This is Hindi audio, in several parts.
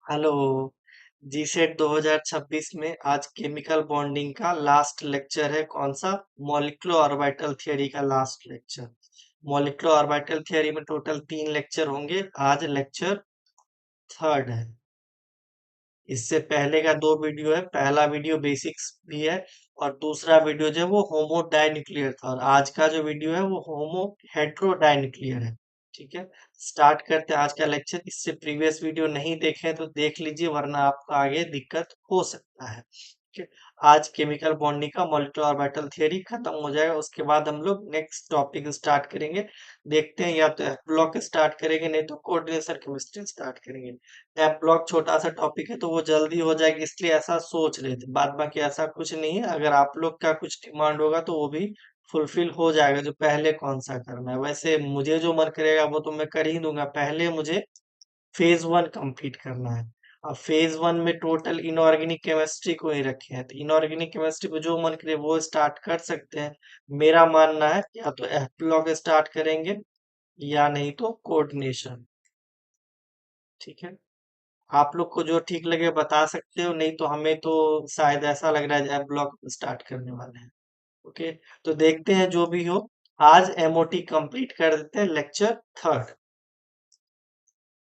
हेलो। जीसेट 2026 में आज केमिकल बॉन्डिंग का लास्ट लेक्चर है। कौन सा? मॉलिक्यूलर ऑर्बिटल थ्योरी का last lecture. Molecular orbital theory में टोटल 3 लेक्चर होंगे। आज लेक्चर थर्ड है। इससे पहले का 2 वीडियो है। पहला वीडियो बेसिक्स भी है और दूसरा वीडियो जो है वो होमो डाइन्यूक्लियर था, और आज का जो वीडियो है वो होमो हेट्रो डाइन्यूक्लियर है। ठीक है, स्टार्ट करते हैं आज का लेक्चर। इससे प्रीवियस वीडियो नहीं देखे हैं तो देख लीजिए, वरना आपको आगे दिक्कत हो सकता है। ठीक है, आज केमिकल बॉन्डिंग का मॉलिक्यूलर ऑर्बिटल थ्योरी खत्म हो जाएगा। उसके बाद हम लोग नेक्स्ट टॉपिक स्टार्ट करेंगे। देखते हैं, या तो एफ ब्लॉक स्टार्ट करेंगे, नहीं तो कोऑर्डिनेशन केमिस्ट्री स्टार्ट करेंगे। एप ब्लॉक छोटा सा टॉपिक है तो वो जल्दी हो जाएगी, इसलिए ऐसा सोच रहे थे। बाद बाकी ऐसा कुछ नहीं है। अगर आप लोग का कुछ डिमांड होगा तो वो भी फुलफिल हो जाएगा। जो पहले कौन सा करना है, वैसे मुझे जो मन करेगा वो तो मैं कर ही दूंगा। पहले मुझे फेज 1 कंप्लीट करना है। अब फेज 1 में टोटल इनऑर्गेनिक केमिस्ट्री को ही रखे हैं, तो इनऑर्गेनिक केमिस्ट्री को जो मन करे वो स्टार्ट कर सकते हैं। मेरा मानना है या तो एफ ब्लॉक स्टार्ट करेंगे या नहीं तो कोऑर्डिनेशन। ठीक है, आप लोग को जो ठीक लगे बता सकते हो, नहीं तो हमें तो शायद ऐसा लग रहा है एप ब्लॉक स्टार्ट करने वाले हैं। ओके, तो देखते हैं जो भी हो। आज एमओटी कंप्लीट कर देते हैं, लेक्चर थर्ड।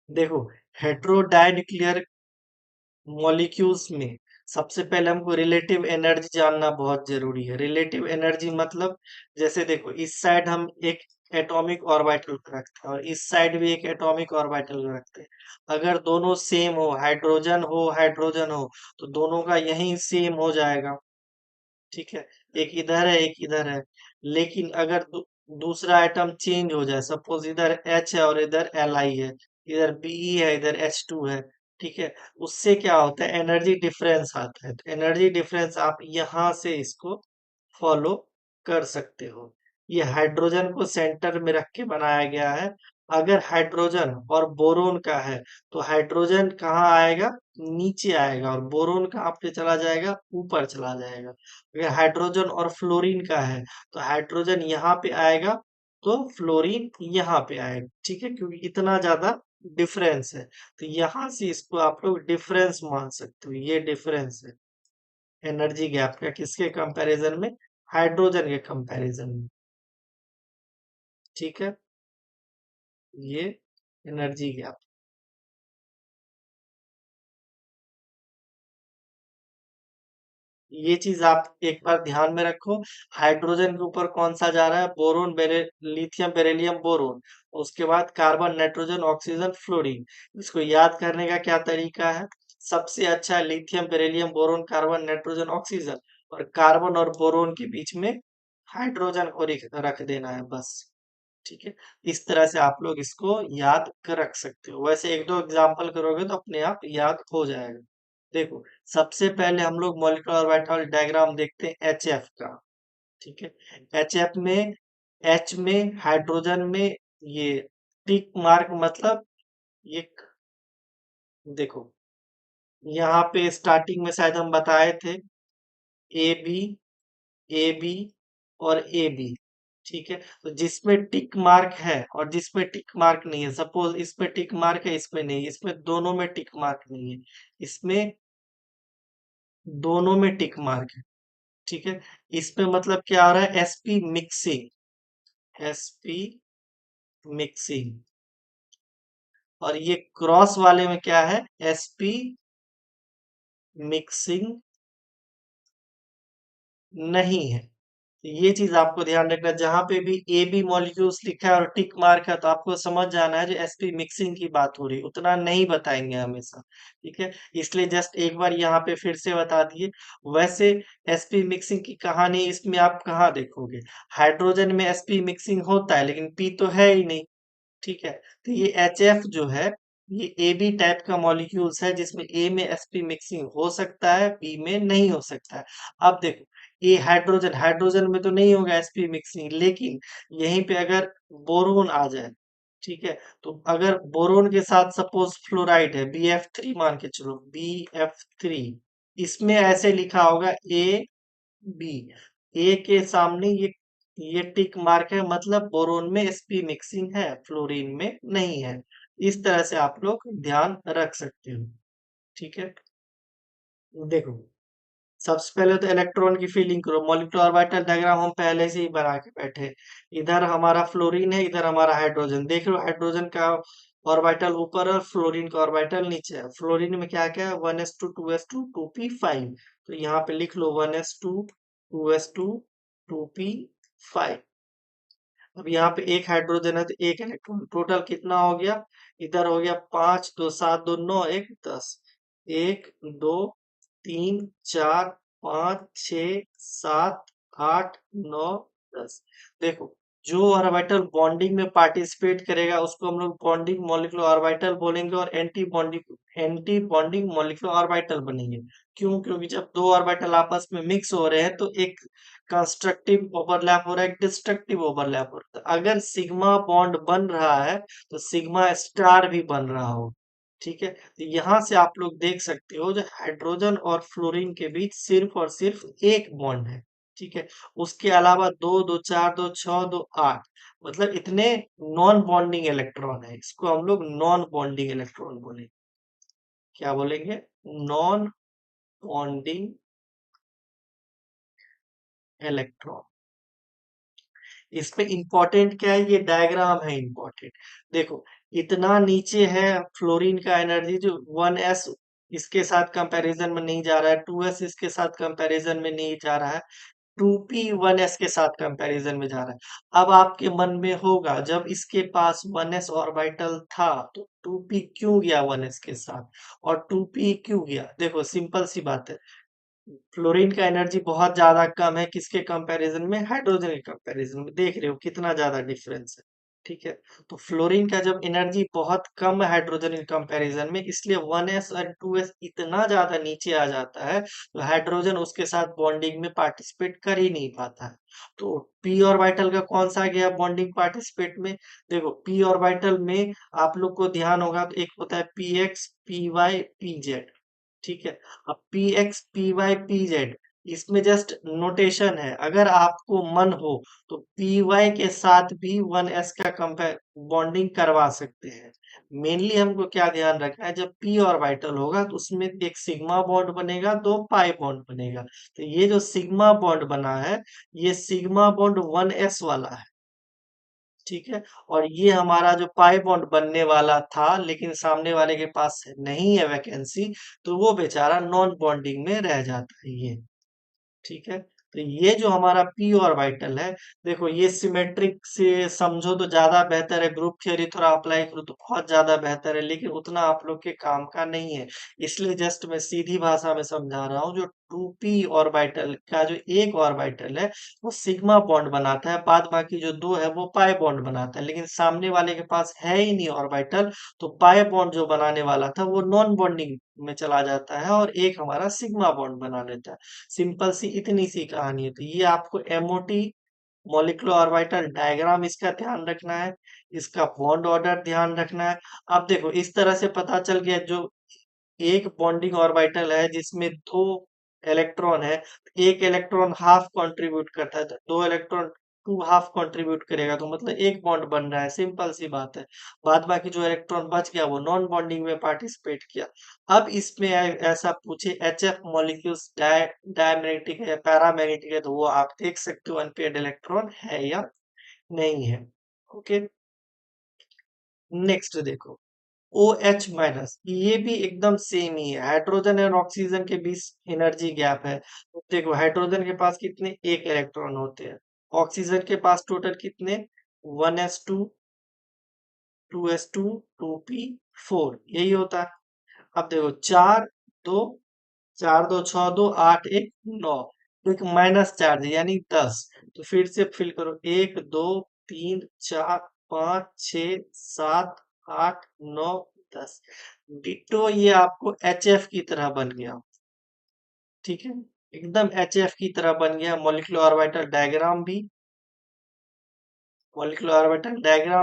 देखो, हेट्रोडाइन्यूक्लियर मॉलिक्यूल्स में सबसे पहले हमको रिलेटिव एनर्जी जानना बहुत जरूरी है। रिलेटिव एनर्जी मतलब, जैसे देखो इस साइड हम एक एटॉमिक ऑर्बिटल रखते हैं और इस साइड भी एक एटॉमिक ऑर्बिटल रखते हैं। अगर दोनों सेम हो, हाइड्रोजन हो, तो दोनों का यही सेम हो जाएगा। ठीक है, एक इधर है एक इधर है। लेकिन अगर दूसरा आइटम चेंज हो जाए, सपोज इधर H है और इधर Li है, इधर Be है इधर H2 है। ठीक है, उससे क्या होता है, एनर्जी डिफरेंस आता है। तो एनर्जी डिफरेंस आप यहाँ से इसको फॉलो कर सकते हो। ये हाइड्रोजन को सेंटर में रख के बनाया गया है। अगर हाइड्रोजन और बोरोन का है तो हाइड्रोजन कहाँ आएगा, नीचे आएगा, और बोरोन कहाँ पे चला जाएगा, ऊपर चला जाएगा। अगर हाइड्रोजन और फ्लोरीन का है तो हाइड्रोजन यहाँ पे आएगा तो फ्लोरीन यहाँ पे आएगा। ठीक है, क्योंकि इतना ज्यादा डिफरेंस है। तो यहाँ से इसको आप लोग डिफरेंस मान सकते हो। ये डिफरेंस है एनर्जी गैप का, किसके कंपैरिजन में, हाइड्रोजन के कंपैरिजन में। ठीक है, ये एनर्जी गैप। ये चीज आप एक बार ध्यान में रखो। हाइड्रोजन के ऊपर कौन सा जा रहा है, बोरोन, लिथियम बेरिलियम बोरोन। उसके बाद कार्बन नाइट्रोजन ऑक्सीजन फ्लोरीन। इसको याद करने का क्या तरीका है, सबसे अच्छा lithium beryllium boron carbon nitrogen oxygen, और कार्बन और बोरोन के बीच में हाइड्रोजन को रख देना है बस। ठीक है, इस तरह से आप लोग इसको याद कर रख सकते हो। वैसे एक दो एग्जांपल करोगे तो अपने आप याद हो जाएगा। देखो, सबसे पहले हम लोग मॉलिक्यूलर ऑर्बिटल डायग्राम देखते हैं एचएफ का। ठीक है, एचएफ में एच में हाइड्रोजन में ये टिक मार्क मतलब, ये देखो यहाँ पे स्टार्टिंग में शायद हम बताए थे ए बी, ए बी और ए बी। ठीक है, तो जिसमें टिक मार्क है और जिसमें टिक मार्क नहीं है, सपोज इसमें टिक मार्क है इसमें नहीं, इसमें दोनों में टिक मार्क नहीं है, इसमें दोनों में टिक मार्क है। ठीक है, इसमें मतलब क्या आ रहा है, एसपी मिक्सिंग, एसपी मिक्सिंग। और ये क्रॉस वाले में क्या है, एसपी मिक्सिंग नहीं है। ये चीज आपको ध्यान रखना है। जहां पे भी ए बी मॉलिक्यूल्स लिखा है और टिक मार्क है तो आपको समझ जाना है जो एसपी मिक्सिंग की बात हो रही है। उतना नहीं बताएंगे हमेशा। ठीक है, इसलिए जस्ट एक बार यहाँ पे फिर से बता दिए। वैसे एसपी मिक्सिंग की कहानी इसमें आप कहाँ देखोगे, हाइड्रोजन में एसपी मिक्सिंग होता है लेकिन पी तो है ही नहीं। ठीक है, तो ये एच एफ जो है, ये ए बी टाइप का मॉलिक्यूल्स है जिसमें ए में एसपी मिक्सिंग हो सकता है, बी में नहीं हो सकता है। अब देखो, ये हाइड्रोजन, हाइड्रोजन में तो नहीं होगा एसपी मिक्सिंग, लेकिन यहीं पे अगर बोरोन आ जाए, ठीक है, तो अगर बोरोन के साथ सपोज फ्लोराइड है, BF3 मान के चलो, BF3, इसमें ऐसे लिखा होगा ए बी, ए के सामने ये टिक मार्क है, मतलब बोरोन में sp मिक्सिंग है, फ्लोरीन में नहीं है। इस तरह से आप लोग ध्यान रख सकते हो। ठीक है, देखो सबसे पहले तो इलेक्ट्रॉन की फीलिंग करो। मॉलिक्यूलर ऑर्बिटल डायग्राम हम पहले से ही बना के बैठे हैं। इधर हमारा फ्लोरीन है, इधर हमारा हाइड्रोजन। देख लो हाइड्रोजन का ऑर्बिटल ऊपर और फ्लोरीन का ऑर्बिटल नीचे है। फ्लोरीन में क्या क्या है, 1s2 2s2 2p5। तो यहाँ पे लिख लो 1s2 2s2 2p5। अब यहाँ पे एक हाइड्रोजन है तो एक इलेक्ट्रॉन, टोटल कितना हो गया, इधर हो गया 5 2 7 2 9 1 10। 1 2 3 4 5 6 7 8 9 10। देखो जो ऑर्बिटल बॉन्डिंग में पार्टिसिपेट करेगा उसको हम लोग बॉन्डिंग मॉलिक्यूलर ऑर्बिटल बोलेंगे, और एंटी बॉन्डिंग मॉलिक्यूलर ऑर्बिटल बनेंगे। क्यों, क्योंकि जब दो ऑर्बिटल आपस में मिक्स हो रहे हैं तो एक कंस्ट्रक्टिव ओवरलैप हो रहा है, एक डिस्ट्रक्टिव ओवरलैप हो रहा है। तो अगर सिग्मा बॉन्ड बन रहा है तो सिग्मा स्टार भी बन रहा हो। ठीक है, तो यहाँ से आप लोग देख सकते हो जो हाइड्रोजन और फ्लोरीन के बीच सिर्फ और सिर्फ एक बॉन्ड है। ठीक है, उसके अलावा 2 2 4 2 6 2 8, मतलब इतने नॉन बॉन्डिंग इलेक्ट्रॉन है। इसको हम लोग नॉन बॉन्डिंग इलेक्ट्रॉन बोलेंगे। क्या बोलेंगे, नॉन बॉन्डिंग इलेक्ट्रॉन। इस पे इंपॉर्टेंट क्या है, ये डायग्राम है इंपॉर्टेंट। देखो इतना नीचे है फ्लोरीन का एनर्जी, जो 1s इसके साथ कंपैरिजन में नहीं जा रहा है, 2s इसके साथ कंपैरिजन में नहीं जा रहा है, 2p 1s के साथ कंपैरिजन में जा रहा है। अब आपके मन में होगा जब इसके पास 1s ऑर्बिटल था तो 2p क्यों गया 1s के साथ, और 2p क्यों गया। देखो सिंपल सी बात है, फ्लोरीन का एनर्जी बहुत ज्यादा कम है किसके कंपैरिजन में, हाइड्रोजन के कंपैरिजन में। देख रहे हो कितना ज्यादा डिफरेंस है। ठीक है, तो फ्लोरीन का जब एनर्जी बहुत कम है हाइड्रोजन के कंपैरिजन में, इसलिए 1s और 2s इतना ज्यादा नीचे आ जाता है तो हाइड्रोजन उसके साथ बॉन्डिंग में पार्टिसिपेट कर ही नहीं पाता है। तो पी ऑर्बिटल का कौन सा गया बॉन्डिंग पार्टिसिपेट में। देखो पी ऑर्बिटल में आप लोग को ध्यान होगा तो एक होता है P X P Y P Z. ठीक है, अब P X P Y P Z इसमें जस्ट नोटेशन है। अगर आपको मन हो तो पी वाई के साथ भी 1s का कंपेयर बॉन्डिंग करवा सकते हैं। मेनली हमको क्या ध्यान रखना है, जब पी ऑर्बिटल होगा तो उसमें एक सिग्मा बॉन्ड बनेगा, दो पाई बॉन्ड बनेगा। तो ये जो सिग्मा बॉन्ड बना है ये सिग्मा बॉन्ड 1s वाला है। ठीक है, और ये हमारा जो पाई बॉन्ड बनने वाला था लेकिन सामने वाले के पास नहीं है वैकेंसी, तो वो बेचारा नॉन बॉन्डिंग में रह जाता है ये। ठीक है, तो ये जो हमारा पी ऑर्बिटल है, देखो ये सिमेट्रिक से समझो तो ज्यादा बेहतर है, ग्रुप थ्योरी थोड़ा अप्लाई करो तो बहुत ज्यादा बेहतर है, लेकिन उतना आप लोग के काम का नहीं है। इसलिए जस्ट मैं सीधी भाषा में समझा रहा हूँ। जो 2p ऑर्बिटल का जो एक ऑर्बिटल है वो सिग्मा बॉन्ड बनाता है, बाद बाकी जो दो है वो पाई बॉन्ड बनाता है, लेकिन सामने वाले के पास है ही नहीं ऑर्बिटल, तो पाई बॉन्ड जो बनाने वाला था वो नॉन बॉन्डिंग में चला जाता है और एक हमारा सिग्मा बॉन्ड बना लेता है। सिंपल सी इतनी सी कहानी है। तो ये आपको एमओटी मॉलिक्यूलर ऑर्बिटल डायग्राम इसका ध्यान रखना है, इसका बॉन्ड ऑर्डर ध्यान रखना है। अब देखो इस तरह से पता चल गया, जो एक बॉन्डिंग ऑर्बिटल है जिसमें दो इलेक्ट्रॉन है, एक इलेक्ट्रॉन हाफ कंट्रीब्यूट करता है, तो दो इलेक्ट्रॉन टू हाफ कंट्रीब्यूट करेगा, तो मतलब एक बॉन्ड बन रहा है। सिंपल सी बात है। बाद बाकी जो इलेक्ट्रॉन बच गया वो नॉन बॉन्डिंग में पार्टिसिपेट किया। अब इसमें ऐसा पूछे एच एफ मॉलिक्यूल्स डायमैग्नेटिक है पैरामैग्नेटिक है, तो वो आप देख सकते हो अनपेयर्ड इलेक्ट्रॉन है या नहीं है। ओके, नेक्स्ट देखो ओ एच माइनस, ये भी एकदम सेम ही है। हाइड्रोजन और ऑक्सीजन के बीच एनर्जी गैप है। तो देखो हाइड्रोजन के पास कितने, एक इलेक्ट्रॉन होते हैं। ऑक्सीजन के पास टोटल कितने, 1s2 2s2 2p4, यही होता है। अब देखो चार दो, 4 2 6 2 8 1 9, एक माइनस चार्ज है यानी 10। तो फिर से फिल करो, 1 2 3 4 5 6 7 8 9 10। डिटो ये आपको एच एफ की तरह बन गया। ठीक है, एकदम एच एफ की तरह बन गया। मॉलिक्यूलर ऑर्बिटल डायग्राम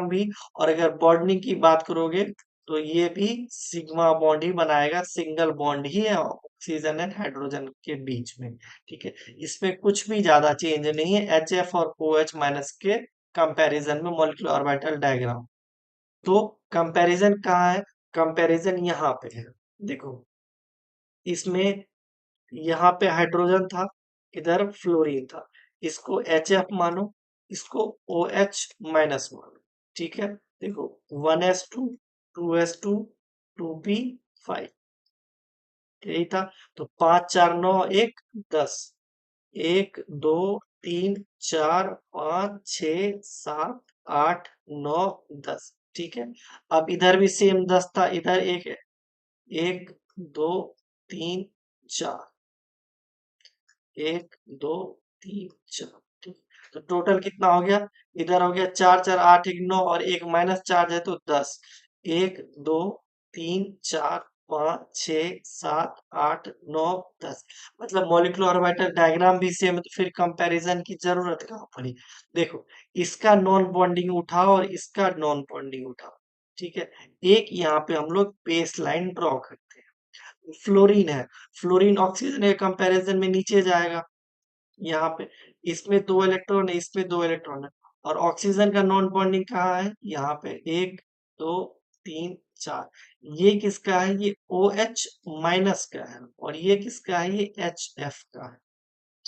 भी, और अगर बॉन्डिंग की बात करोगे तो ये भी सिग्मा बॉन्ड ही बनाएगा, सिंगल बॉन्ड ही है ऑक्सीजन एंड हाइड्रोजन के बीच में। ठीक है, इसमें कुछ भी ज्यादा चेंज नहीं है एच एफ और ओ एच माइनस के कंपैरिजन में मॉलिक्यूलर ऑर्बिटल डायग्राम। तो कंपैरिजन कहाँ है, कंपैरिजन यहाँ पे है। देखो इसमें यहाँ पे हाइड्रोजन था, इधर फ्लोरीन था। इसको HF मानो, इसको OH- मानो। ठीक है, देखो 1s2 2s2 2p5, यही था। तो 5 4 9 1 10, 1 2 3 4 5 6 7 8 9 10। ठीक है, अब इधर भी सेम 10 था, इधर एक है। 1 2 3 4, 1 2 3 4। ठीक, तो टोटल कितना हो गया? इधर हो गया 4 4 8 1 9, और एक माइनस चार्ज है तो 10। 1 2 3 4 5 6 7 8 9 10। मतलब मॉलिक्यूलर ऑर्बिटल डायग्राम भी सेम है, तो फिर कंपैरिजन की जरूरत कहाँ पड़ी? देखो, इसका नॉन बॉन्डिंग उठाओ और इसका नॉन बॉन्डिंग उठाओ। ठीक है, एक यहाँ पे हम लोग बेस लाइन ड्रॉ करते हैं। फ्लोरीन है, फ्लोरीन ऑक्सीजन के कंपैरिजन में नीचे जाएगा। यहाँ पे इसमें 2 इलेक्ट्रॉन है, इसमें 2 इलेक्ट्रॉन है। और ऑक्सीजन का नॉन बॉन्डिंग कहाँ है? यहाँ पे 1 2 3 4। ये किसका है? ये OH- का है, और ये किसका है? ये HF का है।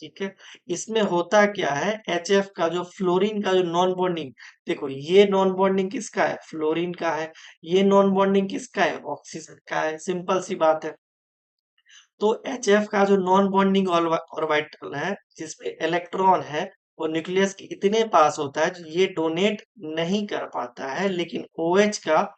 ठीक है, इसमें होता क्या है? HF का जो फ्लोरीन का जो नॉन बॉन्डिंग, देखो ये नॉन बॉन्डिंग किसका है? फ्लोरीन का है। ये नॉन बॉन्डिंग किसका है? ऑक्सीजन का है। सिंपल सी बात है। तो HF का जो नॉन बॉन्डिंग ऑर्बिटल है, जिसमें इलेक्ट्रॉन है, वो न्यूक्लियस के इतने पास होता है जो ये डोनेट नहीं कर पाता है। लेकिन OH का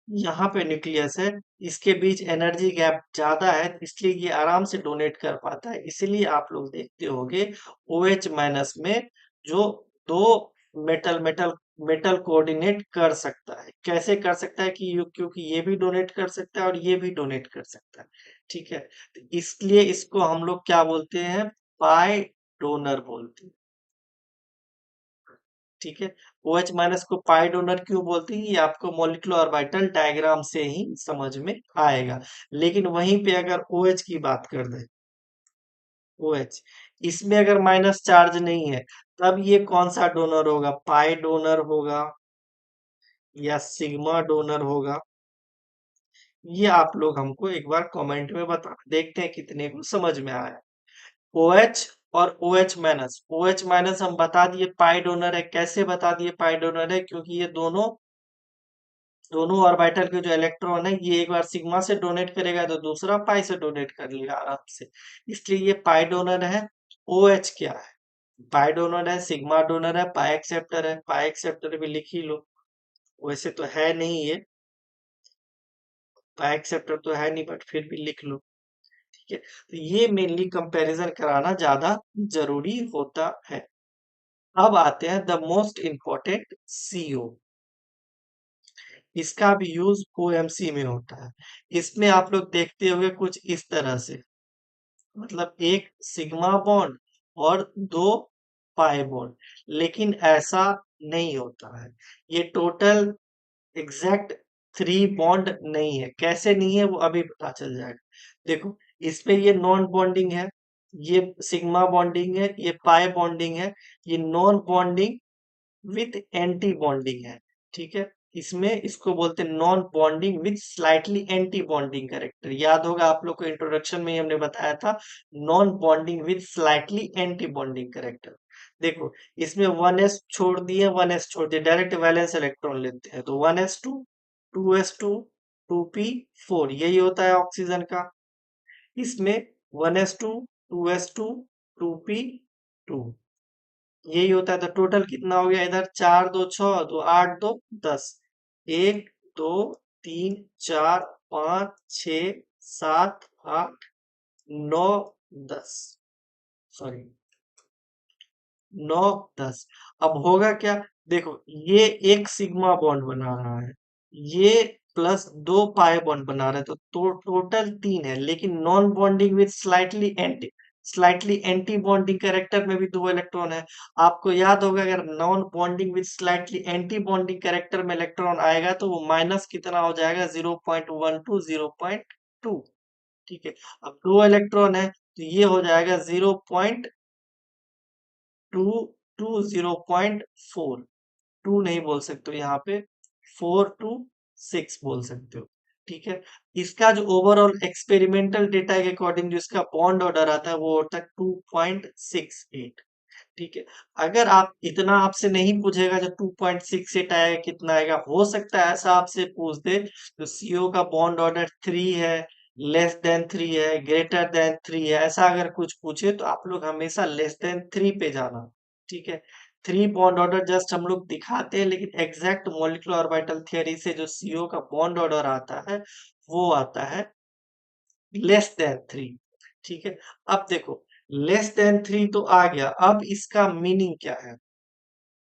यहाँ पे न्यूक्लियस है, इसके बीच एनर्जी गैप ज्यादा है, इसलिए ये आराम से डोनेट कर पाता है। इसीलिए आप लोग देखते होंगे OH- में जो दो मेटल मेटल मेटल कोऑर्डिनेट कर सकता है। कैसे कर सकता है? क्योंकि ये भी डोनेट कर सकता है और ये भी डोनेट कर सकता है। ठीक है, तो इसलिए इसको हम लोग क्या बोलते हैं? पाई डोनर बोलते हैं। ठीक है, OH- को पाई डोनर क्यों बोलते हैं? ये आपको मॉलिक्यूलर ऑर्बिटल डायग्राम से ही समझ में आएगा। लेकिन वहीं पे अगर OH की बात कर दें, OH, इसमें अगर माइनस चार्ज नहीं है, तब ये कौन सा डोनर होगा? पाई डोनर होगा या सिग्मा डोनर होगा? ये आप लोग हमको एक बार कमेंट में बता, देखते हैं कितने को समझ में आया। OH और OH- हम बता दिए पाई डोनर है। कैसे बता दिए पाई डोनर है? क्योंकि ये दोनों दोनों ऑर्बिटल के जो इलेक्ट्रॉन है, ये एक बार सिग्मा से डोनेट करेगा तो दूसरा पाई से डोनेट कर लेगा आराम से। इसलिए ये पाई डोनर है। OH क्या है? पाई डोनर है, सिग्मा डोनर है, पाई एक्सेप्टर है। पाई एक्सेप्टर भी लिख ही लो। वैसे तो है नहीं ये, पाई एक्सेप्टर तो है नहीं, बट फिर भी लिख लो। ठीक है, तो ये मेनली कंपैरिजन कराना ज्यादा जरूरी होता है। अब आते हैं द मोस्ट इंपॉर्टेंट CO। इसका भी यूज OMC में होता है। इसमें आप लोग देखते होंगे कुछ इस तरह से, मतलब एक सिग्मा बॉन्ड और दो पाई बॉन्ड। लेकिन ऐसा नहीं होता है। ये टोटल एग्जैक्ट 3 बॉन्ड नहीं है। कैसे नहीं है वो अभी पता चल जाएगा। देखो, इसमें ये नॉन बॉन्डिंग है, ये सिग्मा बॉन्डिंग है, ये पाई बॉन्डिंग है। ये non bonding with anti bonding है। ठीक है, इसमें इसको बोलते हैं non bonding with slightly anti bonding character. याद होगा आप लोग को, इंट्रोडक्शन में ही हमने बताया था, non bonding with slightly anti bonding character. देखो, इसमें 1s छोड़ दिए, 1s छोड़ दिए, डायरेक्ट वैलेंस इलेक्ट्रॉन लेते हैं, तो 1s2 2s2 2p4, यही होता है ऑक्सीजन का। इसमें 1s2 2s2 2p2, यही होता है। तो टोटल कितना हो गया? इधर 4 2 6, तो 8 2 10। 1 2 3 4 5 6 7 8 9 10। सॉरी, 9 10। अब होगा क्या? देखो, ये एक सिग्मा बॉन्ड बना रहा है, ये प्लस दो पाई बॉन्ड बना रहा है, तो टोटल 3 है। लेकिन non bonding with slightly anti bonding character में भी 2 इलेक्ट्रॉन है। आपको याद होगा, अगर non bonding with slightly anti bonding character में इलेक्ट्रॉन आएगा तो वो माइनस कितना हो जाएगा? 0.1 टू 0.2। ठीक है, अब 2 इलेक्ट्रॉन है तो ये हो जाएगा 0.2 टू 0.4। टू नहीं बोल सकते हो यहाँ पे, 4 to 6 बोल सकते हो। ठीक है। इसका जो ओवरऑल एक्सपेरिमेंटल डेटा के अकॉर्डिंग जो इसका बॉन्ड ऑर्डर आता है वो होता है 2.68। ठीक है। अगर आप इतना आपसे नहीं पूछेगा जो 2.68 आएगा कितना आएगा, हो सकता है ऐसा आपसे पूछ दे तो सीओ का बॉन्ड ऑर्डर 3 है, लेस देन 3 है, ग्रेटर देन 3 है, ऐसा अगर कुछ पूछे तो आप लोग हमेशा लेस देन 3 पे जाना। ठीक है। 3 बॉन्ड ऑर्डर जस्ट हम लोग दिखाते हैं, लेकिन एग्जैक्ट मॉलिक्यूलर ऑर्बिटल थ्योरी से जो सीओ का बॉन्ड ऑर्डर आता है वो आता है लेस देन 3। ठीक है। अब देखो, लेस देन 3 तो आ गया, अब इसका मीनिंग क्या है?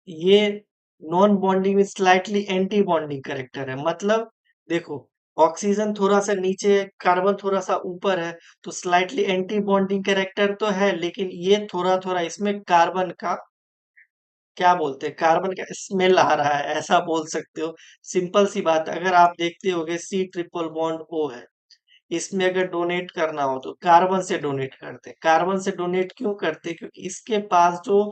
ये नॉन बॉन्डिंग में स्लाइटली एंटी बॉन्डिंग करेक्टर है, मतलब देखो, ऑक्सीजन थोड़ा सा नीचे है, कार्बन थोड़ा सा ऊपर है, तो स्लाइटली एंटी बॉन्डिंग करेक्टर तो है, लेकिन ये थोड़ा थोड़ा इसमें कार्बन का, क्या बोलते हैं, कार्बन का स्मेल आ रहा है, ऐसा बोल सकते हो। सिंपल सी बात है, अगर आप देखते होगे सी ट्रिपल बॉन्ड ओ है, इसमें अगर डोनेट करना हो तो कार्बन से डोनेट करते हैं। कार्बन से डोनेट क्यों करते हैं? क्योंकि इसके पास जो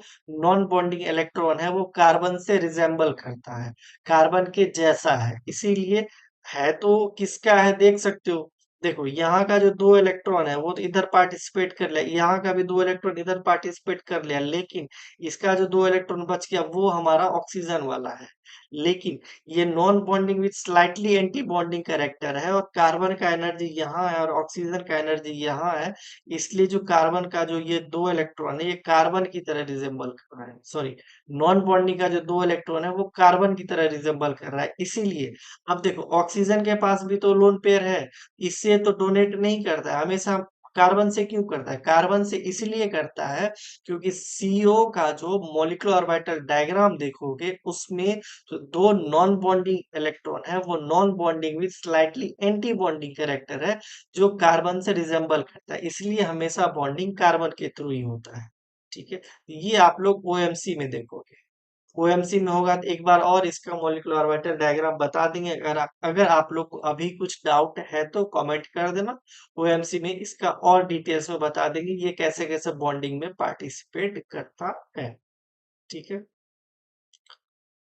नॉन बॉन्डिंग इलेक्ट्रॉन है वो कार्बन से रिजेंबल करता है, कार्बन के जैसा है, इसीलिए है तो किसका है देख सकते हो। देखो, यहाँ का जो 2 इलेक्ट्रॉन है वो तो इधर पार्टिसिपेट कर लिया, यहाँ का भी 2 इलेक्ट्रॉन इधर पार्टिसिपेट कर लिया, लेकिन इसका जो 2 इलेक्ट्रॉन बच गया वो हमारा ऑक्सीजन वाला है। लेकिन ये non bonding with slightly anti bonding character है, और कार्बन का एनर्जी यहाँ है और ऑक्सीजन का एनर्जी यहाँ है, इसलिए जो कार्बन का जो ये 2 इलेक्ट्रॉन है ये कार्बन की तरह रिजेंबल कर रहा है, सॉरी, नॉन बॉन्डिंग का जो 2 इलेक्ट्रॉन है वो कार्बन की तरह रिजेंबल कर रहा है, इसीलिए। अब देखो, ऑक्सीजन के पास भी तो लोन पेयर है, इससे तो डोनेट नहीं करता है हमेशा, कार्बन से क्यों करता है? कार्बन से इसलिए करता है क्योंकि सीओ का जो मॉलिक्यूलर ऑर्बिटल डायग्राम देखोगे उसमें तो 2 नॉन बॉन्डिंग इलेक्ट्रॉन है, वो non bonding with slightly anti bonding character है, जो कार्बन से रिजेंबल करता है, इसलिए हमेशा बॉन्डिंग कार्बन के थ्रू ही होता है। ठीक है। ये आप लोग ओएमसी में देखोगे, ओएमसी में होगा तो एक बार और इसका मॉलिक्यूलर ऑर्बिटल डायग्राम बता देंगे। अगर आप लोग को अभी कुछ डाउट है तो कमेंट कर देना, ओएमसी में इसका और डिटेल्स में बता देंगे ये कैसे कैसे बॉन्डिंग में पार्टिसिपेट करता है। ठीक है।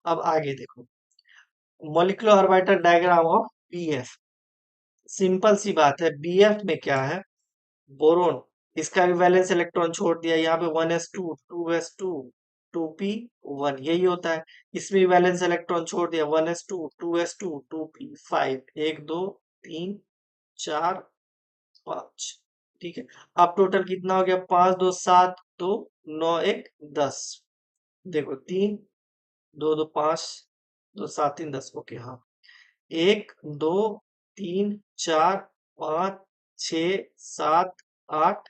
अब आगे देखो, molecular orbital diagram of BF. Simple सी बात है, बीएफ में क्या है? बोरोन, इसका भी वैलेंस इलेक्ट्रॉन छोड़ दिया, यहाँ पे 1s2 2s2 2p1 यही होता है। इसमें भी वैलेंस इलेक्ट्रॉन छोड़ दिया, 1s2 2s2 2p5 1 2 3 4 5। ठीक है। अब टोटल कितना हो गया? 5 2 7 2 9 1 10। देखो, 3 2 2 5 2 7 3 10, ओके, हाँ। 1 2 3 4 5 6 7 8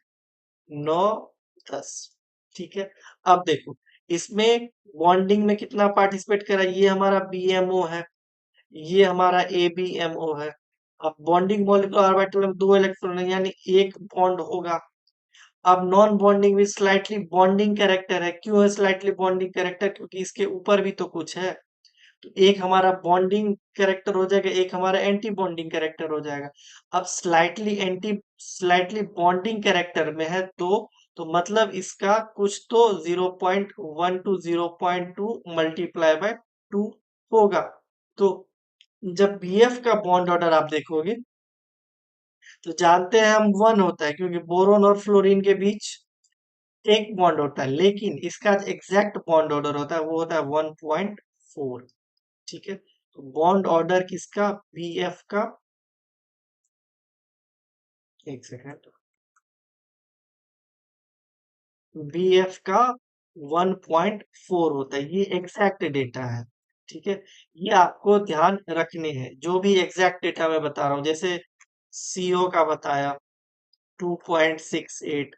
9 10। ठीक है। अब देखो, इसमें बॉन्डिंग में कितना पार्टिसिपेट करा? ये हमारा बीएमओ है, ये हमारा एबीएमओ है। अब बॉन्डिंग मॉलिक्यूलर ऑर्बिटल में 2 इलेक्ट्रॉन है, यानी एक बॉन्ड होगा। अब नॉन बॉन्डिंग में स्लाइटली बॉन्डिंग कैरेक्टर है, क्यों है स्लाइटली बॉन्डिंग कैरेक्टर? क्योंकि इसके ऊपर भी तो कुछ है, तो एक हमारा बॉन्डिंग कैरेक्टर हो जाएगा, एक हमारा एंटी बॉन्डिंग कैरेक्टर हो जाएगा। अब स्लाइटली बॉन्डिंग कैरेक्टर में है तो मतलब इसका कुछ तो 0.1 टू 0.2 मल्टीप्लाई बाय 2 होगा। तो जब बीएफ का बॉन्ड ऑर्डर आप देखोगे तो जानते हैं हम 1 होता है, क्योंकि बोरोन और फ्लोरीन के बीच एक बॉन्ड होता है, लेकिन इसका एग्जैक्ट बॉन्ड ऑर्डर होता है वो होता है 1.4। ठीक है। तो बॉन्ड ऑर्डर किसका? बीएफ का, एक सेकेंड, बीएफ का 1.4 होता है, ये एग्जैक्ट डेटा है। ठीक है। ये आपको ध्यान रखने हैं, जो भी एग्जैक्ट डेटा मैं बता रहा हूँ, जैसे सीओ का बताया 2.68,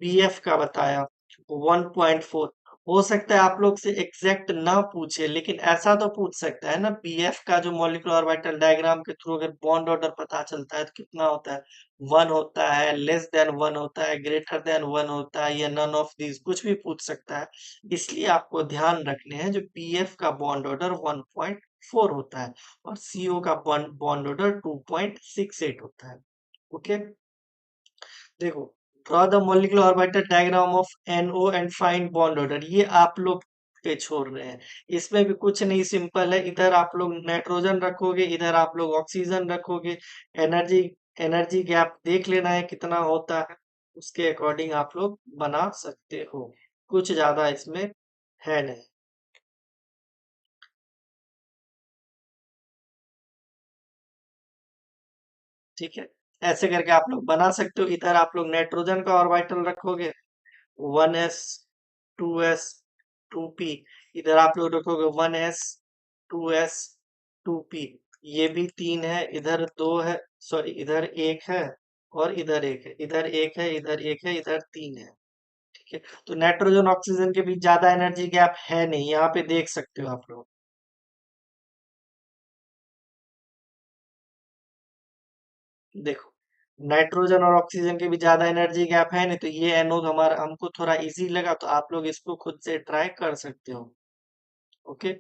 बीएफ का बताया 1.4। हो सकता है आप लोग से एग्जैक्ट ना पूछे, लेकिन ऐसा तो पूछ सकता है ना, बीएफ का जो मॉलिक्यूलर ऑर्बिटल डायग्राम के थ्रू अगर बॉन्ड ऑर्डर पता चलता है तो कितना होता है? 1 होता है, लेस देन 1 होता है, ग्रेटर देन 1 होता है, या नन ऑफ दीज, कुछ भी पूछ सकता है। इसलिए आपको ध्यान रखने हैं, जो बीएफ का बॉन्ड ऑर्डर 1.4 होता है और सीओ का बॉन्ड ऑर्डर 2.68 होता है। ओके। देखो, draw the molecular orbital diagram of NO and find bond order, ये आप लोग पे छोड़ रहे हैं। इसमें भी कुछ नहीं, सिंपल है। इधर आप लोग नाइट्रोजन रखोगे, इधर आप लोग ऑक्सीजन रखोगे। एनर्जी एनर्जी गैप देख लेना है कितना होता है, उसके अकॉर्डिंग आप लोग बना सकते हो। कुछ ज्यादा इसमें है नहीं। ठीक है, ऐसे करके आप लोग बना सकते हो। इधर आप लोग नाइट्रोजन का ऑर्बिटल रखोगे, 1s 2s 2p। इधर आप लोग रखोगे 1s 2s 2p। ये भी तीन है, इधर दो है, सॉरी इधर एक है और इधर एक है, इधर एक है, इधर एक है, इधर तीन है। ठीक है, तो नाइट्रोजन ऑक्सीजन के बीच ज्यादा एनर्जी गैप है नहीं, यहाँ पे देख सकते हो आप लोग। देखो, नाइट्रोजन और ऑक्सीजन के भी ज्यादा एनर्जी गैप है नहीं, तो ये एनोड हमारा हमको थोड़ा इजी लगा, तो आप लोग इसको खुद से ट्राई कर सकते हो। ओके,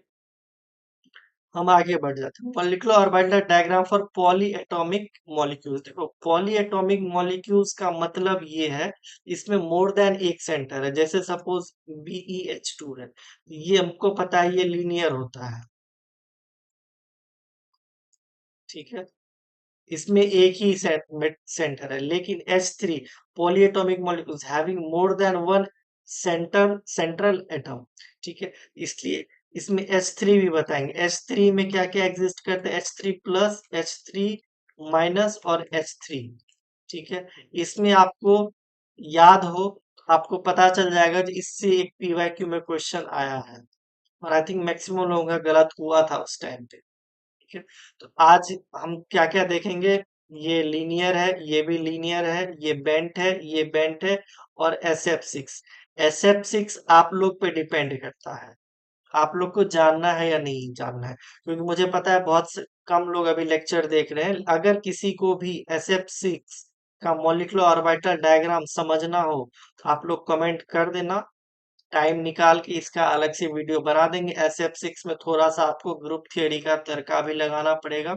हम आगे बढ़ जाते हैं। Molecular orbital diagram for poly atomic molecules. देखो, पॉली एटॉमिक मॉलिक्यूल्स का मतलब ये है, इसमें मोर देन एक सेंटर है। जैसे सपोज BeH2 है, ये हमको पता है ये लीनियर होता है। ठीक है, इसमें एक ही सेंटर है। लेकिन H3 polyatomic molecules having more than one central atom. ठीक है, इसलिए इसमें H3 भी बताएंगे। H3 में क्या क्या एग्जिस्ट करते हैं, H3+, H3- और H3। ठीक है, इसमें आपको याद हो, आपको पता चल जाएगा कि इससे एक PYQ में क्वेश्चन आया है, और आई थिंक मैक्सिमम लोगों का गलत हुआ था उस टाइम पे। ठीक है, तो आज हम क्या क्या देखेंगे। ये लीनियर है, ये भी लीनियर है, ये बेंट है, ये बेंट है, और SF6 आप लोग पे डिपेंड करता है, आप लोग को जानना है या नहीं जानना है। क्योंकि मुझे पता है बहुत से कम लोग अभी लेक्चर देख रहे हैं। अगर किसी को भी SF6 का मॉलिक्यूलर ऑर्बिटल डायग्राम समझना हो, तो आप लोग कमेंट कर देना, टाइम निकाल के इसका अलग से वीडियो बना देंगे। SF6 में थोड़ा सा आपको ग्रुप थियरी का तड़का भी लगाना पड़ेगा,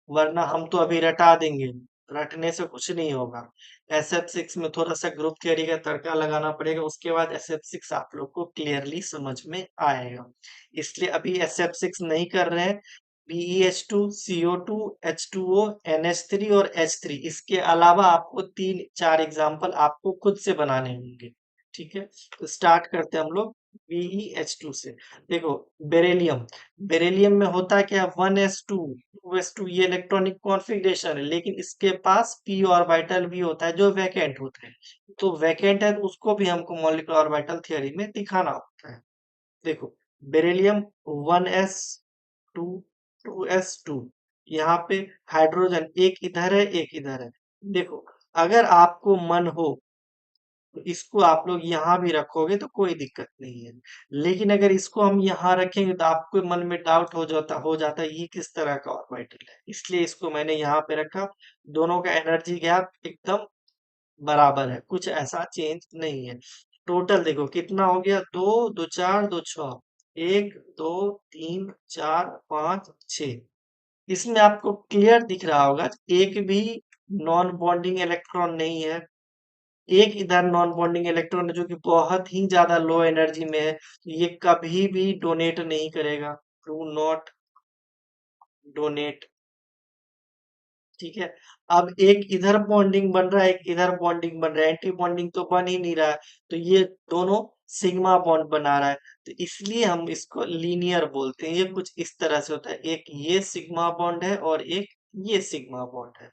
वरना हम तो अभी रटा देंगे, रटने से कुछ नहीं होगा। SF6 में थोड़ा सा ग्रुप थियरी का तड़का लगाना पड़ेगा, उसके बाद SF6 आप लोग को क्लियरली समझ में आएगा। इसलिए अभी SF6 नहीं कर रहे हैं। BeH2 CO2 H2O NH3 और H3, इसके अलावा आपको तीन चार एग्जाम्पल आपको खुद से बनाने होंगे। ठीक है, तो स्टार्ट करते हैं हम लोग BeH2 से। देखो, बेरेलियम बेरेलियम में होता है क्या, 1s2 ये इलेक्ट्रॉनिक कॉन्फ़िगरेशन है, लेकिन इसके पास p ऑर्बिटल भी होता है जो वैकेंट होता है। तो वैकेंट है तो उसको भी हमको मॉलिक्यूलर ऑर्बिटल थ्योरी में दिखाना होता है। देखो, बेरिलियम 1s2 2s2, यहाँ पे हाइड्रोजन एक इधर है एक इधर है। देखो, अगर आपको मन हो तो इसको आप लोग यहाँ भी रखोगे तो कोई दिक्कत नहीं है। लेकिन अगर इसको हम यहाँ रखेंगे तो आपके मन में डाउट हो जाता है ये किस तरह का ऑर्बिटल है, इसलिए इसको मैंने यहाँ पे रखा। दोनों का एनर्जी गैप एकदम बराबर है, कुछ ऐसा चेंज नहीं है। टोटल देखो कितना हो गया, दो दो चार दो छह, एक दो तीन चार पाँच छः। इसमें आपको क्लियर दिख रहा होगा, एक भी नॉन बॉन्डिंग इलेक्ट्रॉन नहीं है। एक इधर नॉन बॉन्डिंग इलेक्ट्रॉन है जो कि बहुत ही ज्यादा लो एनर्जी में है, तो ये कभी भी डोनेट नहीं करेगा। Do not donate. ठीक है, अब एक इधर बॉन्डिंग बन रहा है, एक इधर बॉन्डिंग बन रहा है, एंटी बॉन्डिंग तो बन ही नहीं रहा है, तो ये दोनों सिग्मा बॉन्ड बना रहा है। तो इसलिए हम इसको लीनियर बोलते हैं। ये कुछ इस तरह से होता है, एक ये सिग्मा बॉन्ड है और एक ये सिग्मा बॉन्ड है।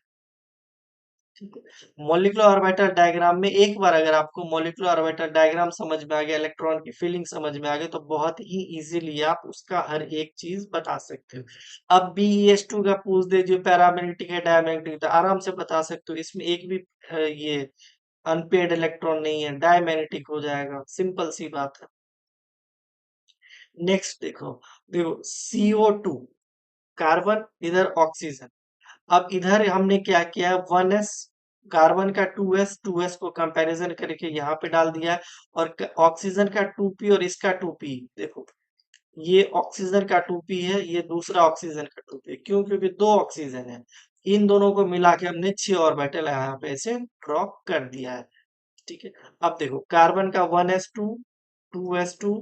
ठीक है, मॉलिक्यूलर ऑर्बिटल डायग्राम में एक बार अगर आपको मॉलिक्यूलर ऑर्बिटल डायग्राम समझ में आ गया, इलेक्ट्रॉन की फीलिंग समझ में आ गई, तो बहुत ही इजीली आप उसका हर एक चीज बता सकते हो। अब BeH2 का पूछ दे जो पैरामैग्नेटिक है डायमैग्नेटिक, तो आराम से बता सकते हो। इसमें एक भी ये अनपेड इलेक्ट्रॉन नहीं है, डायमैग्नेटिक हो जाएगा, सिंपल सी बात है। नेक्स्ट देखो, देखो CO2 कार्बन, इधर ऑक्सीजन। अब इधर हमने क्या किया, 1s कार्बन का 2s को कंपैरिजन करके यहाँ पे डाल दिया है, और ऑक्सीजन का 2p और इसका 2p। देखो, ये ऑक्सीजन का 2p है, ये दूसरा ऑक्सीजन का 2p है। क्यों, क्योंकि दो ऑक्सीजन है, इन दोनों को मिला के हमने 6 ऑर्बिटल यहाँ पे ऐसे ड्रॉ कर दिया है। ठीक है, अब देखो कार्बन का 1s2 2s2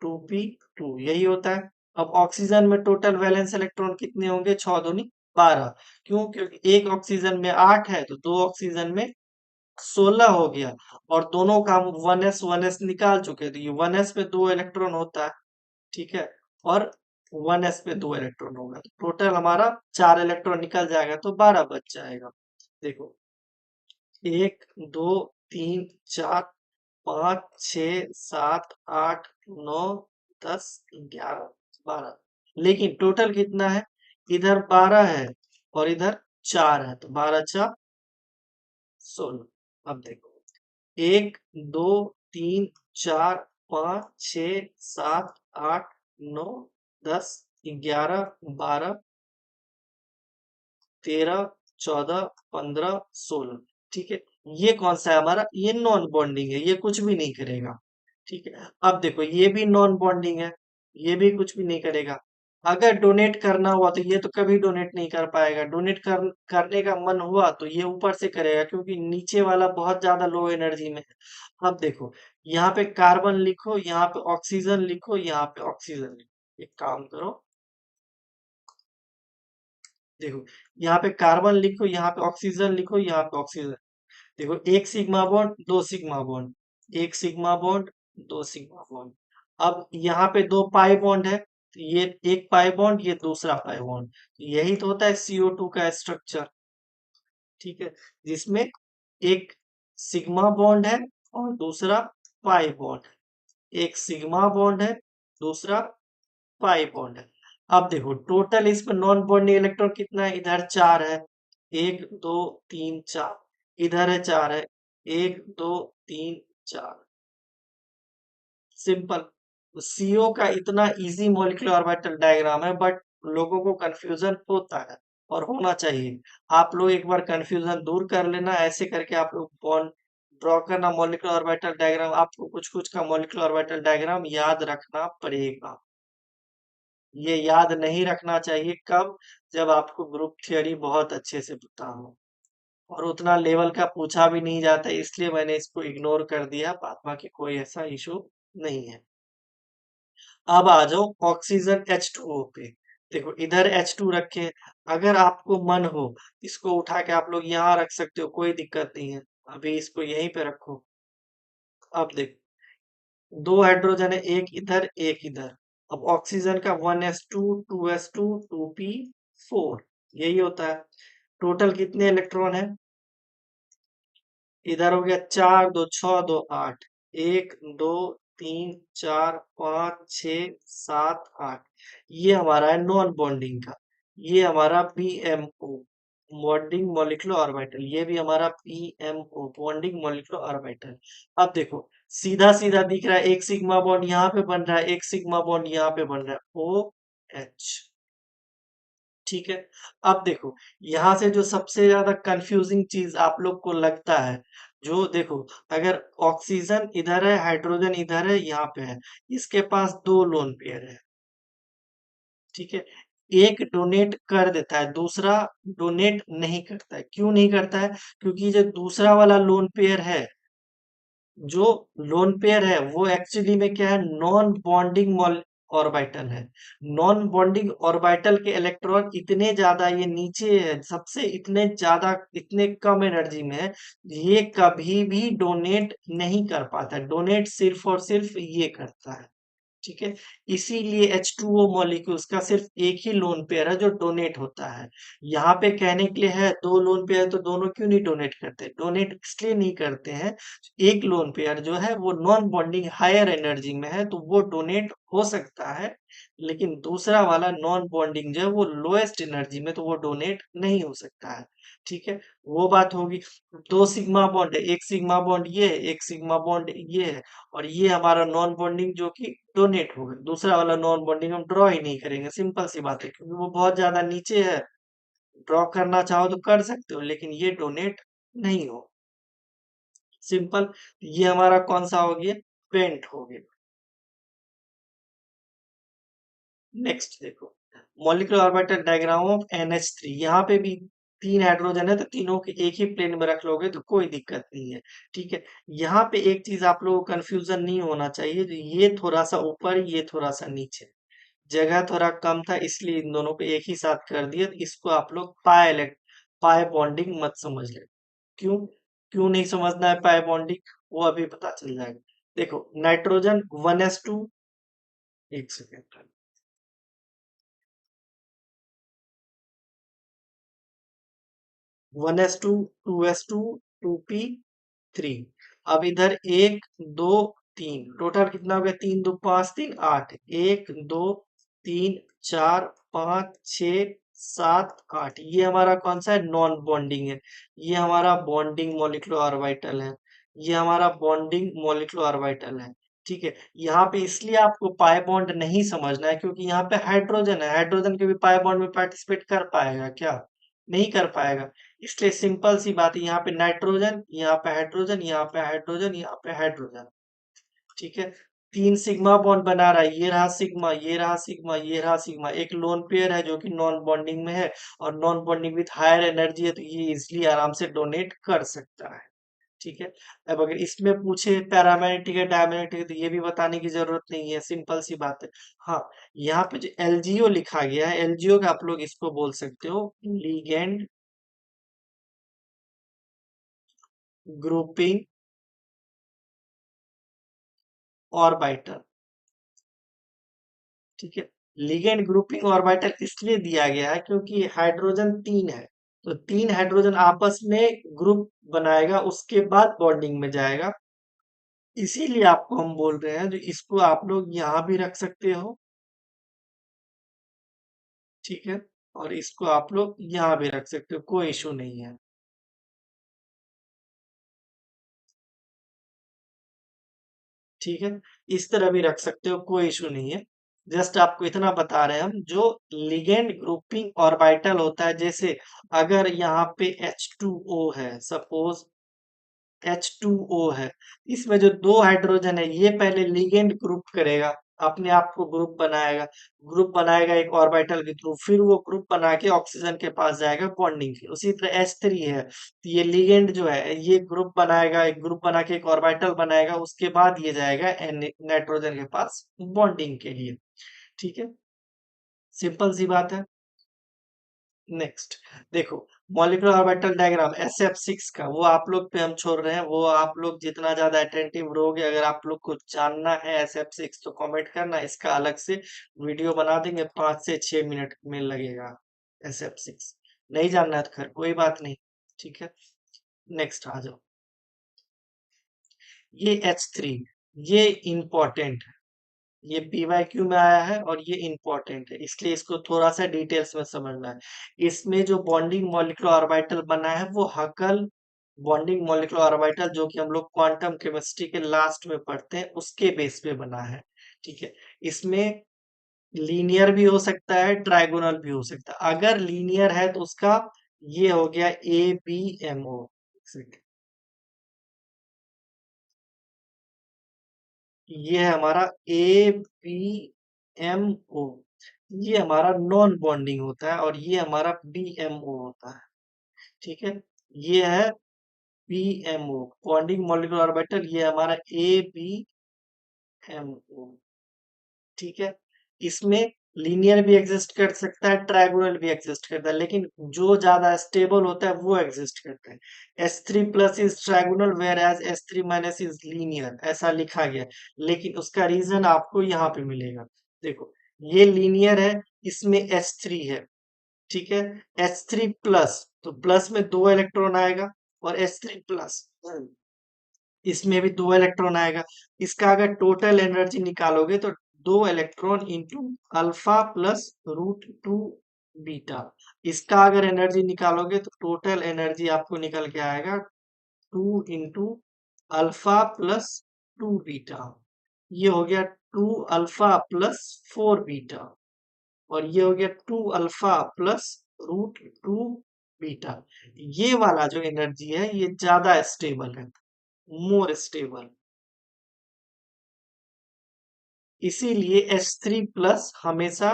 2p2 यही होता है। अब ऑक्सीजन में टोटल वैलेंस इलेक्ट्रॉन कितने होंगे? 6 दूनी 12। क्यों? क्योंकि एक ऑक्सीजन में 8 है तो दो ऑक्सीजन में 16 हो गया। और दोनों का हम 1s निकाल चुके, तो ये 1s पे 2 इलेक्ट्रॉन होता है, ठीक है। और 1s पे 2 इलेक्ट्रॉन होगा, तो टोटल हमारा 4 इलेक्ट्रॉन निकल जाएगा, तो 12 बच जाएगा। देखो, 1 2 3 4 5 6 7 8 9 10 11 12। लेकिन टोटल कितना है? इधर 12 है और इधर 4 है, तो 12 4 16। अब देखो, 1 2 3 4 5 6 7 8 9 10 11 12 13 14 15 16। ठीक है, ये कौन सा है हमारा? ये नॉन बॉन्डिंग है, ये कुछ भी नहीं करेगा। ठीक है, अब देखो ये भी नॉन बॉन्डिंग है, ये भी कुछ भी नहीं करेगा। अगर डोनेट करना हुआ तो ये तो कभी डोनेट नहीं कर पाएगा। डोनेट करने का मन हुआ तो ये ऊपर से करेगा, क्योंकि नीचे वाला बहुत ज्यादा लो एनर्जी में है। अब देखो, यहाँ पे कार्बन लिखो, यहाँ पे ऑक्सीजन लिखो, यहाँ पे ऑक्सीजन लिखो। एक काम करो, देखो, यहाँ पे कार्बन लिखो, यहाँ पे ऑक्सीजन लिखो, यहाँ पे ऑक्सीजन। देखो, एक सिग्मा बॉन्ड, दो सिग्मा बॉन्ड, एक सिग्मा बॉन्ड, दो सिग्मा बॉन्ड। अब यहाँ पे दो पाई बॉन्ड है, तो ये एक पाई बॉन्ड, ये दूसरा पाई बॉन्ड। यही तो होता है CO2 का स्ट्रक्चर, ठीक है, जिसमें एक सिग्मा बॉन्ड है और दूसरा पाई बॉन्ड है। एक सिग्मा बॉन्ड है, दूसरा पाई बॉन्ड है। अब देखो, टोटल इसमें नॉन बॉन्डिंग इलेक्ट्रॉन कितना है? इधर 4 है, 1 2 3 4। इधर है 4 है, 1 2 3 4। सिंपल। सीओ का इतना इजी मॉलिक्यूलर ऑर्बिटल डायग्राम है, बट लोगों को कंफ्यूजन होता है और होना चाहिए। आप लोग एक बार कंफ्यूजन दूर कर लेना, ऐसे करके आप लोग बॉन्ड ड्रॉ करना, मॉलिक्यूलर ऑर्बिटल डायग्राम। आपको कुछ कुछ का मॉलिक्यूलर ऑर्बिटल डायग्राम याद रखना पड़ेगा। ये याद नहीं रखना चाहिए कब? जब आपको ग्रुप थ्योरी बहुत अच्छे से पता हो और उतना लेवल का पूछा भी नहीं जाता, इसलिए मैंने इसको इग्नोर कर दिया। बाकी कोई ऐसा इशू नहीं है। अब आ जाओ ऑक्सीजन H2O पे। देखो, इधर H2 रखे, अगर आपको मन हो इसको उठा के आप लोग यहाँ रख सकते हो, कोई दिक्कत नहीं है। अभी इसको यहीं पे रखो। अब देखो, दो हाइड्रोजन है, एक इधर एक इधर। अब ऑक्सीजन का 1s2 2s2 2p4 यही होता है। टोटल कितने इलेक्ट्रॉन है? इधर हो गया 4 2 6 2 8। 1 2 3 4 5 6 7 8। ये हमारा है नॉन बॉन्डिंग का। ये हमारा PMO, बॉन्डिंग मॉलिक्यूलर ऑर्बिटल। ये भी हमारा PMO, बॉन्डिंग मॉलिक्यूलर ऑर्बिटल। अब देखो, सीधा सीधा दिख रहा है, एक सिग्मा बॉन्ड यहाँ पे बन रहा है, एक सिग्मा बॉन्ड यहाँ पे बन रहा है, OH। ठीक है, अब देखो, यहाँ से जो सबसे ज्यादा कंफ्यूजिंग चीज आप लोग को लगता है, जो देखो, अगर ऑक्सीजन इधर है, हाइड्रोजन इधर है, यहाँ पे है, इसके पास दो लोन पेयर है, ठीक है। एक डोनेट कर देता है, दूसरा डोनेट नहीं करता है। क्यों नहीं करता है? क्योंकि जो दूसरा वाला लोन पेयर है, जो लोन पेयर है, वो एक्चुअली में क्या है? नॉन बॉन्डिंग ऑर्बिटल है। नॉन बॉन्डिंग ऑर्बिटल के इलेक्ट्रॉन इतने ज्यादा ये नीचे है, सबसे इतने ज्यादा, इतने कम एनर्जी में है, ये कभी भी डोनेट नहीं कर पाता। डोनेट सिर्फ और सिर्फ ये करता है, ठीक है। इसीलिए H2O मॉलिक्यूल्स का सिर्फ एक ही लोन पेयर है जो डोनेट होता है। यहाँ पे कहने के लिए है दो लोन पेयर, तो दोनों क्यों नहीं डोनेट करते? डोनेट इसलिए नहीं करते हैं, एक लोन पेयर जो है वो नॉन बॉन्डिंग हायर एनर्जी में है, तो वो डोनेट हो सकता है। लेकिन दूसरा वाला नॉन बॉन्डिंग जो है वो लोएस्ट एनर्जी में, तो वो डोनेट नहीं हो सकता है, ठीक है। वो बात होगी। दो सिग्मा बॉन्ड है, एक सिग्मा बॉन्ड ये है, एक सिग्मा बॉन्ड ये है, और ये हमारा नॉन बॉन्डिंग जो कि डोनेट होगा। दूसरा वाला नॉन बॉन्डिंग हम ड्रॉ ही नहीं करेंगे, सिंपल सी बात है, क्योंकि वो बहुत ज्यादा नीचे है। ड्रॉ करना चाहो तो कर सकते हो, लेकिन ये डोनेट नहीं हो। सिंपल। ये हमारा कौन सा हो गया? पेंट हो गया। नेक्स्ट देखो, molecular orbital diagram of NH3। यहाँ पे भी तीन हाइड्रोजन है तो तीनों के एक ही प्लेन में रख लोगे तो कोई दिक्कत नहीं है। ठीक है, यहाँ पे एक चीज आप लोगों को कंफ्यूजन नहीं होना चाहिए, जो ये थोड़ा सा ऊपर, ये थोड़ा सा नीचे, जगह थोड़ा कम था इसलिए इन दोनों को एक ही साथ कर दिया। तो इसको आप लोग पाई बॉन्डिंग मत समझ ले। क्यों? क्यों नहीं समझना है पाई बॉन्डिंग? वो अभी पता चल जाएगा। देखो नाइट्रोजन 1s2, एक सेकेंड, 1s2, 2s2, 2p3। अब इधर एक दो तीन, टोटल कितना हो गया? तीन दो पांच, तीन आठ, एक दो तीन चार पाँच छ सात आठ। ये हमारा कौन सा है? नॉन बॉन्डिंग है। ये हमारा बॉन्डिंग मॉलिक्यूलर ऑर्बिटल है। ये हमारा बॉन्डिंग मॉलिक्यूलर ऑर्बिटल है। ठीक है, यहाँ पे इसलिए आपको पाई बॉन्ड नहीं समझना है क्योंकि यहाँ पे हाइड्रोजन है, हाइड्रोजन के भी पाई बॉन्ड में पार्टिसिपेट कर पाएगा क्या? नहीं कर पाएगा। इसलिए सिंपल सी बात है, यहाँ पे नाइट्रोजन, यहाँ पे हाइड्रोजन, यहाँ पे हाइड्रोजन, यहाँ पे हाइड्रोजन। ठीक है, तीन सिग्मा बॉन्ड बना रहा है, ये रहा सिग्मा, ये रहा सिग्मा, ये रहा सिग्मा। एक लोन पेयर है जो कि नॉन बॉन्डिंग में है, और non bonding with higher energy है तो ये इजिली आराम से डोनेट कर सकता है। ठीक है, अब अगर इसमें पूछे पैरामैग्नेटिक है डायमैग्नेटिक है तो ये भी बताने की जरूरत नहीं है, सिंपल सी बात है। हाँ, यहाँ पे जो एलजीओ लिखा गया है, एलजीओ का आप लोग इसको बोल सकते हो लीगेंड ग्रुपिंग ऑर्बिटल। ठीक है, लिगेंड ग्रुपिंग ऑर्बिटल इसलिए दिया गया है क्योंकि हाइड्रोजन तीन है, तो तीन हाइड्रोजन आपस में ग्रुप बनाएगा, उसके बाद बॉन्डिंग में जाएगा। इसीलिए आपको हम बोल रहे हैं जो इसको आप लोग यहाँ भी रख सकते हो। ठीक है, और इसको आप लोग यहाँ भी रख सकते हो, कोई इशू नहीं है। ठीक है, इस तरह भी रख सकते हो, कोई इशू नहीं है। जस्ट आपको इतना बता रहे हैं हम, जो लिगेंड ग्रुपिंग ऑर्बिटल होता है, जैसे अगर यहाँ पे H2O है, सपोज H2O है, इसमें जो दो हाइड्रोजन है ये पहले लिगेंड ग्रुप करेगा, अपने आप को ग्रुप बनाएगा एक ऑर्बिटल के थ्रू, फिर वो ग्रुप बना के ऑक्सीजन के पास जाएगा बॉन्डिंग के। उसी तरह H3 है तो ये लिगेंड जो है ये ग्रुप बनाएगा, एक ग्रुप बना के एक ऑर्बिटल बनाएगा, उसके बाद ये जाएगा नाइट्रोजन के पास बॉन्डिंग के लिए। ठीक है, सिंपल सी बात है। नेक्स्ट देखो, मॉलिक्यूलर ऑर्बिटल डायग्राम SF6 का, वो आप लोग पे हम छोड़ रहे हैं, वो आप लोग जितना ज्यादा अटेंटिव रहोगे, अगर आप लोग को जानना है SF6 तो कमेंट करना, इसका अलग से वीडियो बना देंगे, 5 से 6 मिनट में लगेगा। SF6 नहीं जानना है तो खैर कोई बात नहीं। ठीक है, नेक्स्ट आ जाओ। ये H3, ये इंपॉर्टेंट, ये PYQ में आया है और ये इंपॉर्टेंट है, इसलिए इसको थोड़ा सा डिटेल्स में समझना है। इसमें जो बॉन्डिंग मॉलिक्यूलर ऑर्बिटल बना है वो हकल बॉन्डिंग मॉलिक्यूलर ऑर्बिटल, जो कि हम लोग क्वांटम केमिस्ट्री के लास्ट में पढ़ते हैं, उसके बेस पे बना है। ठीक है, इसमें लीनियर भी हो सकता है, ट्राइगोनल भी हो सकता है। अगर लीनियर है तो उसका ये हो गया ABMO। ये है हमारा ABMO, ये हमारा नॉन बॉन्डिंग होता है, और ये हमारा BMO होता है। ठीक है, ये है BMO बॉन्डिंग मॉलिक्यूलर ऑर्बिटल, ये हमारा ABMO। ठीक है, इसमें लीनियर भी एग्जिस्ट कर सकता है, ट्रायगोनल भी एग्जिस्ट करता है, लेकिन जो ज्यादा स्टेबल होता है वो एग्जिस्ट करता है। S3+ is trigonal whereas S3- is linear, ऐसा लिखा गया है। लेकिन उसका रीजन आपको यहाँ पे मिलेगा। देखो, ये लीनियर है, इसमें H3 है। ठीक है, H3+, तो प्लस में दो इलेक्ट्रॉन आएगा, और H3+, इसमें भी दो इलेक्ट्रॉन आएगा। इसका अगर टोटल एनर्जी निकालोगे तो दो electron into alpha plus √2 beta. इसका अगर एनर्जी निकालोगे तो टोटल एनर्जी आपको निकल के आएगा 2 इंटू अल्फा प्लस 2 बीटा। ये हो गया 2 अल्फा प्लस 4 बीटा, और ये हो गया 2 अल्फा प्लस √2 बीटा। ये वाला जो एनर्जी है ये ज्यादा स्टेबल है, मोर स्टेबल, इसीलिए H3+ हमेशा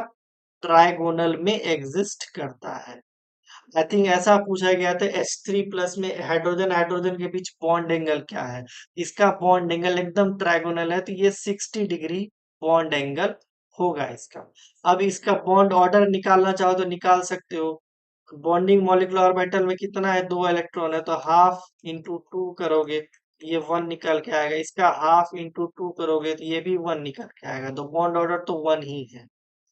ट्राइगोनल में एग्जिस्ट करता है। आई थिंक ऐसा पूछा गया था H3+ में हाइड्रोजन हाइड्रोजन के बीच बॉन्ड एंगल क्या है। इसका बॉन्ड एंगल एकदम ट्रायगोनल है, तो ये 60 डिग्री बॉन्ड एंगल होगा इसका। अब इसका बॉन्ड ऑर्डर निकालना चाहो तो निकाल सकते हो। बॉन्डिंग मॉलिक्यूलर ऑर्बिटल में कितना है, 2 इलेक्ट्रॉन है, तो हाफ इंटू टू करोगे ये 1 निकल के आएगा। इसका हाफ इंटू टू करोगे तो ये भी 1 निकल के आएगा। तो बॉन्ड ऑर्डर तो 1 ही है।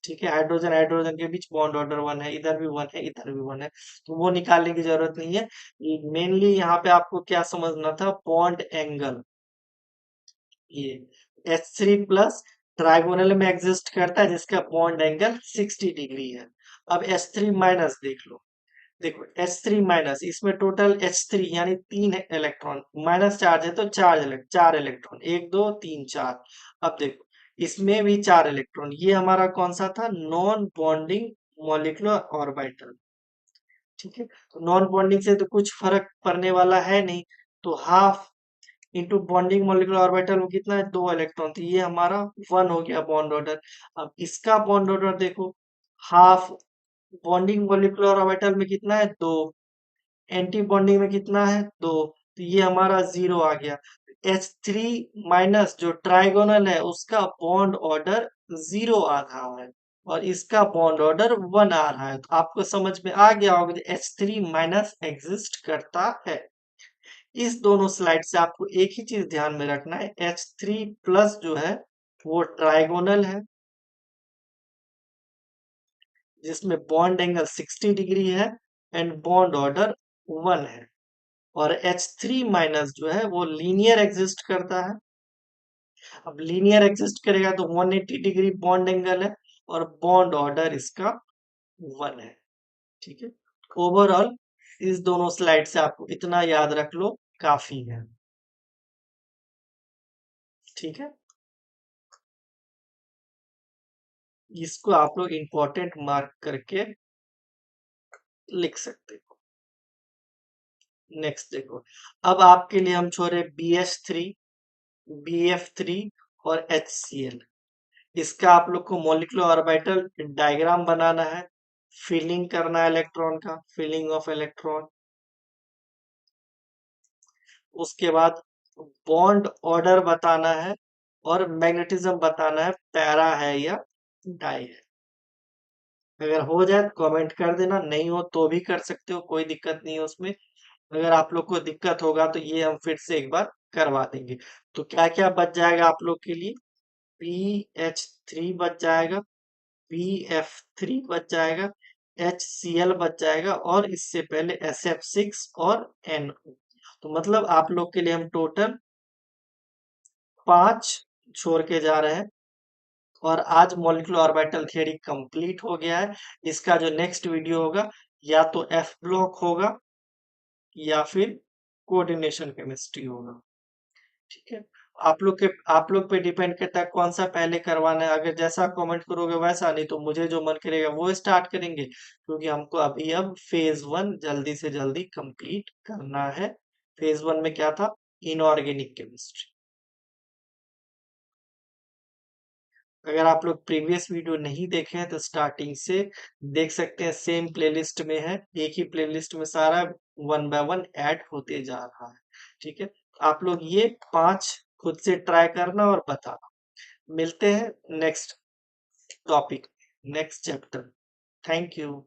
ठीक है, हाइड्रोजन हाइड्रोजन के बीच बॉन्ड ऑर्डर 1 है, इधर भी 1 है, इधर भी 1 है, तो वो निकालने की जरूरत नहीं है। मेनली यहाँ पे आपको क्या समझना था, बॉन्ड एंगल। ये H3+ ट्राइगोनल में एग्जिस्ट करता है जिसका बॉन्ड एंगल 60 डिग्री है। अब H3- देख लो। देखो H3- इसमें टोटल H3 यानी 3 इलेक्ट्रॉन, माइनस चार्ज है तो चार इलेक्ट्रॉन, 1 2 3 4। अब देखो इसमें भी 4 इलेक्ट्रॉन, ये हमारा कौन सा था, नॉन बॉन्डिंग मॉलिक्यूलर ऑर्बिटल। ठीक है, तो नॉन बॉन्डिंग से तो कुछ फर्क पड़ने वाला है नहीं, तो half into bonding molecular orbital में कितना है, 2 इलेक्ट्रॉन, तो ये हमारा 1 हो गया बॉन्ड ऑर्डर। अब इसका बॉन्ड ऑर्डर देखो, हाफ बॉन्डिंग मॉलिक्यूलर ऑर्बिटल में कितना है, 2, एंटी बॉन्डिंग में कितना है, 2, तो ये हमारा 0 आ गया। H3- जो ट्राइगोनल है उसका बॉन्ड ऑर्डर 0 आ रहा है और इसका बॉन्ड ऑर्डर 1 आ रहा है, तो आपको समझ में आ गया होगा कि H3- एग्जिस्ट करता है। इस दोनों स्लाइड से आपको एक ही चीज ध्यान में रखना है, H3+ जो है वो ट्राइगोनल है जिसमें बॉन्ड एंगल 60 डिग्री है एंड बॉन्ड ऑर्डर 1 है। और H3- जो है वो लीनियर एग्जिस्ट करता है। अब लीनियर एग्जिस्ट करेगा तो 180 डिग्री बॉन्ड एंगल है और बॉन्ड ऑर्डर इसका 1 है। ठीक है, ओवरऑल इस दोनों स्लाइड से आपको इतना याद रख लो, काफी है। ठीक है, इसको आप लोग इंपॉर्टेंट मार्क करके लिख सकते हो। नेक्स्ट देखो, अब आपके लिए हम छोड़े BH3, BF3 और HCl। इसका आप लोग को मॉलिक्यूलर ऑर्बिटल डायग्राम बनाना है, फिलिंग करना है इलेक्ट्रॉन का, फिलिंग ऑफ इलेक्ट्रॉन। उसके बाद बॉन्ड ऑर्डर बताना है और मैग्नेटिज्म बताना है, पैरा है या डाई है। अगर हो जाए तो कमेंट कर देना, नहीं हो तो भी कर सकते हो, कोई दिक्कत नहीं है उसमें। अगर आप लोग को दिक्कत होगा तो ये हम फिर से एक बार करवा देंगे। तो क्या क्या बच जाएगा आप लोग के लिए, BH3 बच जाएगा, BF3 बच जाएगा, HCl बच जाएगा और इससे पहले SF6 और NO। तो मतलब आप लोग के लिए हम टोटल 5 छोड़ के जा रहे हैं। और आज मॉलिक्यूलर ऑर्बिटल थियरी कंप्लीट हो गया है। इसका जो नेक्स्ट वीडियो होगा या तो F ब्लॉक होगा या फिर कोऑर्डिनेशन केमिस्ट्री होगा। ठीक है, आप लोग पे डिपेंड करता है कौन सा पहले करवाना है। अगर जैसा कमेंट करोगे वैसा, नहीं तो मुझे जो मन करेगा वो स्टार्ट करेंगे, क्योंकि हमको अभी अब फेज 1 जल्दी से जल्दी कंप्लीट करना है। फेज 1 में क्या था, इनऑर्गेनिक केमिस्ट्री। अगर आप लोग प्रीवियस वीडियो नहीं देखे हैं तो स्टार्टिंग से देख सकते हैं, सेम प्लेलिस्ट में है, एक ही प्लेलिस्ट में सारा 1 बाय 1 ऐड होते जा रहा है। ठीक है, आप लोग ये 5 खुद से ट्राई करना और बताना। मिलते हैं next topic, next chapter. Thank you.